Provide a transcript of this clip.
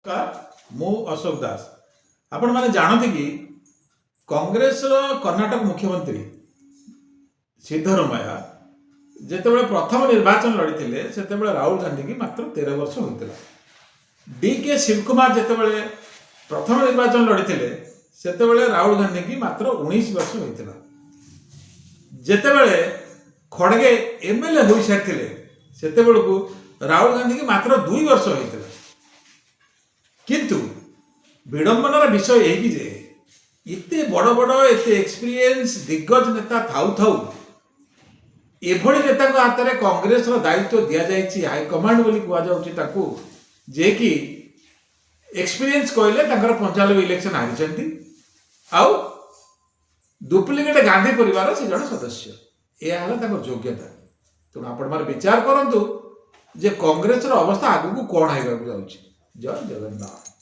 मु अशोक दास आपण मैंने जानते कि कांग्रेस कर्णाटक मुख्यमंत्री सिद्धरमैया जितेबाला प्रथम निर्वाचन लड़ी से राहुल गांधी की मात्र 13 वर्ष होता। DK शिवकुमार जितेबाला प्रथम निर्वाचन लड़ी से राहुल गांधी की मात्र 19 वर्ष होता। जितेबाला खड़गे MLA हो सारी से राहुल गांधी की मात्र 2 वर्ष होता। किंतु विडंबनार विषय यही जे इतने बड़ बड़ एते एक्सपीरियंस दिग्गज नेता थाउ थाउ एभली नेता हाथ में कांग्रेस दायित्व दि जाए हाईकमांड बोली कहु जे कि एक्सपीरियंस कहले 95 इलेक्शन हारी आउ डुप्लिकेट गांधी परिवार से जन सदस्य यह योग्यता। तेणु आपण मैंने विचार करूँ जे कांग्रेस अवस्था आगू कौन होगा। जय जगन्नाथ।